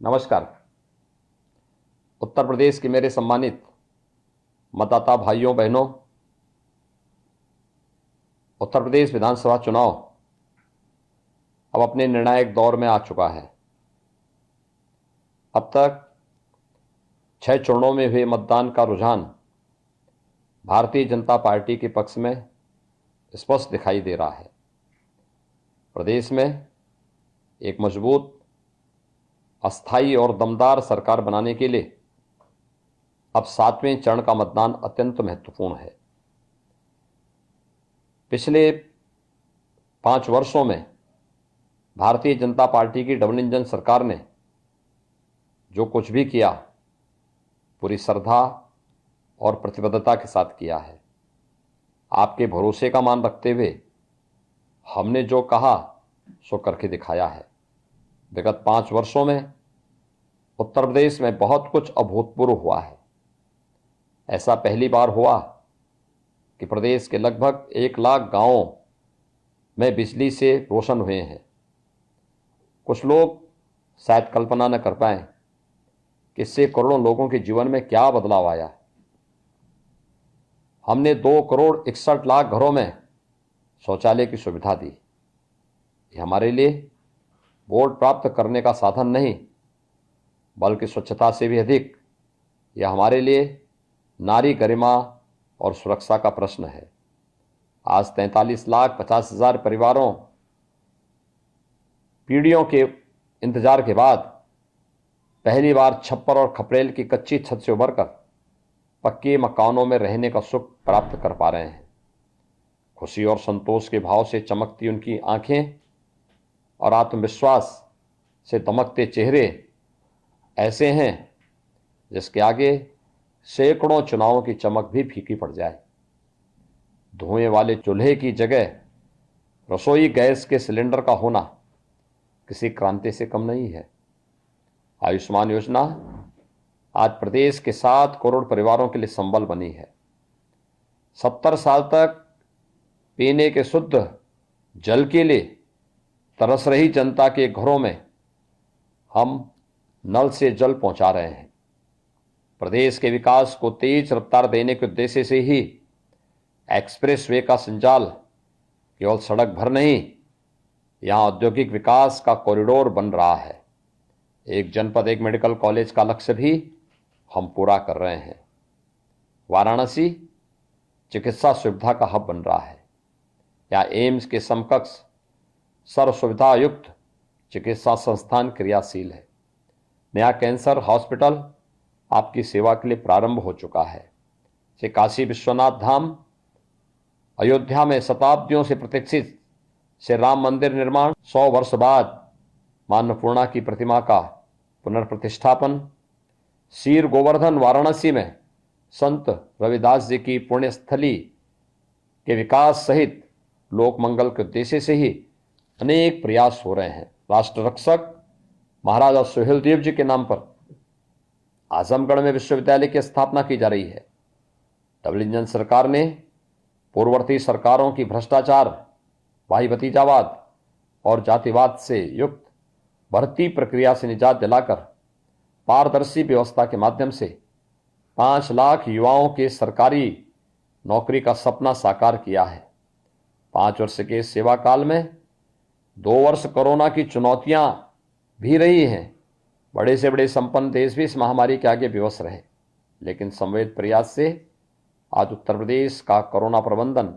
नमस्कार। उत्तर प्रदेश के मेरे सम्मानित मतदाता भाइयों बहनों, उत्तर प्रदेश विधानसभा चुनाव अब अपने निर्णायक दौर में आ चुका है। अब तक 6 चरणों में हुए मतदान का रुझान भारतीय जनता पार्टी के पक्ष में स्पष्ट दिखाई दे रहा है। प्रदेश में एक मजबूत, अस्थायी और दमदार सरकार बनाने के लिए अब 7वें चरण का मतदान अत्यंत महत्वपूर्ण है। पिछले 5 वर्षों में भारतीय जनता पार्टी की डबल इंजन सरकार ने जो कुछ भी किया पूरी श्रद्धा और प्रतिबद्धता के साथ किया है। आपके भरोसे का मान रखते हुए हमने जो कहा सो करके दिखाया है। विगत 5 वर्षों में उत्तर प्रदेश में बहुत कुछ अभूतपूर्व हुआ है। ऐसा पहली बार हुआ कि प्रदेश के लगभग 1 लाख गांवों में बिजली से रोशन हुए हैं। कुछ लोग शायद कल्पना न कर पाए कि इससे करोड़ों लोगों के जीवन में क्या बदलाव आया है। हमने 2 करोड़ 61 लाख घरों में शौचालय की सुविधा दी। ये हमारे लिए वोट प्राप्त करने का साधन नहीं, बल्कि स्वच्छता से भी अधिक यह हमारे लिए नारी गरिमा और सुरक्षा का प्रश्न है। आज 43,50,000 परिवारों पीढ़ियों के इंतजार के बाद पहली बार छप्पर और खपरेल की कच्ची छत से उभरकर पक्के मकानों में रहने का सुख प्राप्त कर पा रहे हैं। खुशी और संतोष के भाव से चमकती उनकी आंखें और आत्मविश्वास से दमकते चेहरे ऐसे हैं जिसके आगे सैकड़ों चुनावों की चमक भी फीकी पड़ जाए। धुएं वाले चूल्हे की जगह रसोई गैस के सिलेंडर का होना किसी क्रांति से कम नहीं है। आयुष्मान योजना आज प्रदेश के 7 करोड़ परिवारों के लिए संबल बनी है। 70 साल तक पीने के शुद्ध जल के लिए तरस रही जनता के घरों में हम नल से जल पहुंचा रहे हैं। प्रदेश के विकास को तेज रफ्तार देने के उद्देश्य से ही एक्सप्रेस वे का संचाल केवल सड़क भर नहीं, यहां औद्योगिक विकास का कॉरिडोर बन रहा है। एक जनपद एक मेडिकल कॉलेज का लक्ष्य भी हम पूरा कर रहे हैं। वाराणसी चिकित्सा सुविधा का हब बन रहा है। यहाँ एम्स के समकक्ष सर्व सुविधा युक्त चिकित्सा संस्थान क्रियाशील है। नया कैंसर हॉस्पिटल आपकी सेवा के लिए प्रारंभ हो चुका है। श्री काशी विश्वनाथ धाम, अयोध्या में शताब्दियों से प्रतीक्षित श्री राम मंदिर निर्माण, 100 वर्ष बाद मां अन्नपूर्णा की प्रतिमा का पुनर्प्रतिष्ठापन, शीर गोवर्धन वाराणसी में संत रविदास जी की पुण्यस्थली के विकास सहित लोक मंगल के उद्देश्य से ही अनेक प्रयास हो रहे हैं। राष्ट्र रक्षक महाराजा सुहेलदेव जी के नाम पर आजमगढ़ में विश्वविद्यालय की स्थापना की जा रही है। डबल इंजन सरकार ने पूर्ववर्ती सरकारों की भ्रष्टाचार, भाई भतीजावाद और जातिवाद से युक्त भर्ती प्रक्रिया से निजात दिलाकर पारदर्शी व्यवस्था के माध्यम से 5 लाख युवाओं के सरकारी नौकरी का सपना साकार किया है। 5 वर्ष के सेवा काल में 2 वर्ष कोरोना की चुनौतियां भी रही हैं। बड़े से बड़े संपन्न देश भी इस महामारी के आगे विवश रहे, लेकिन समवेत प्रयास से आज उत्तर प्रदेश का कोरोना प्रबंधन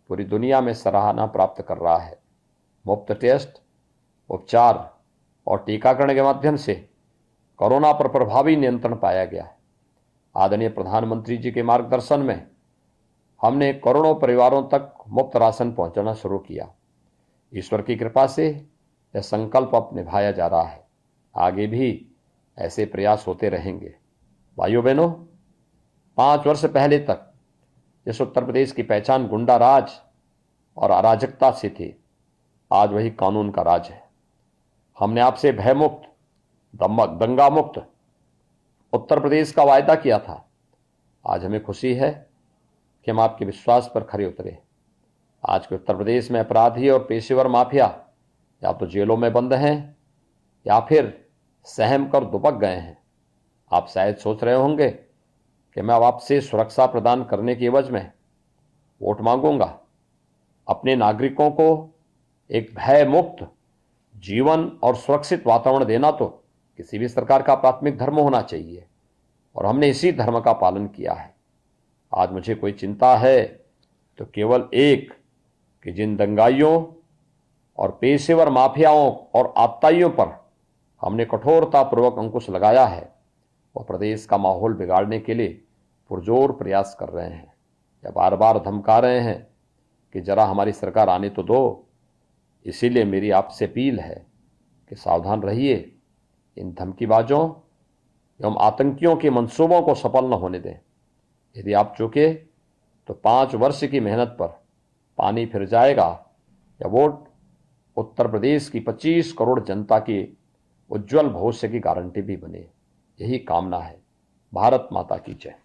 पूरी दुनिया में सराहना प्राप्त कर रहा है। मुफ्त टेस्ट, उपचार और टीकाकरण के माध्यम से कोरोना पर प्रभावी नियंत्रण पाया गया है। आदरणीय प्रधानमंत्री जी के मार्गदर्शन में हमने करोड़ों परिवारों तक मुफ्त राशन पहुंचाना शुरू किया। ईश्वर की कृपा से यह संकल्प अब निभाया जा रहा है। आगे भी ऐसे प्रयास होते रहेंगे। भाइयों बहनों, 5 वर्ष पहले तक जिस उत्तर प्रदेश की पहचान गुंडा राज और अराजकता से थी, आज वही कानून का राज है। हमने आपसे भयमुक्त, दंगा मुक्त उत्तर प्रदेश का वायदा किया था। आज हमें खुशी है कि हम आपके विश्वास पर खरे उतरे। आज के उत्तर प्रदेश में अपराधी और पेशेवर माफिया या तो जेलों में बंद हैं या फिर सहम कर दुबक गए हैं। आप शायद सोच रहे होंगे कि मैं अब आपसे सुरक्षा प्रदान करने की एवज में वोट मांगूंगा। अपने नागरिकों को एक भय मुक्त जीवन और सुरक्षित वातावरण देना तो किसी भी सरकार का प्राथमिक धर्म होना चाहिए, और हमने इसी धर्म का पालन किया है। आज मुझे कोई चिंता है तो केवल एक, कि जिन दंगाइयों और पेशेवर माफियाओं और आतताइयों पर हमने कठोरतापूर्वक अंकुश लगाया है, वह प्रदेश का माहौल बिगाड़ने के लिए पुरजोर प्रयास कर रहे हैं या बार बार धमका रहे हैं कि जरा हमारी सरकार आने तो दो। इसीलिए मेरी आपसे अपील है कि सावधान रहिए, इन धमकीबाजों एवं आतंकियों के मंसूबों को सफल न होने दें। यदि आप चूके तो 5 वर्ष की मेहनत पर पानी फिर जाएगा या वोट उत्तर प्रदेश की 25 करोड़ जनता की उज्जवल भविष्य की गारंटी भी बने। यही कामना है। भारत माता की जय।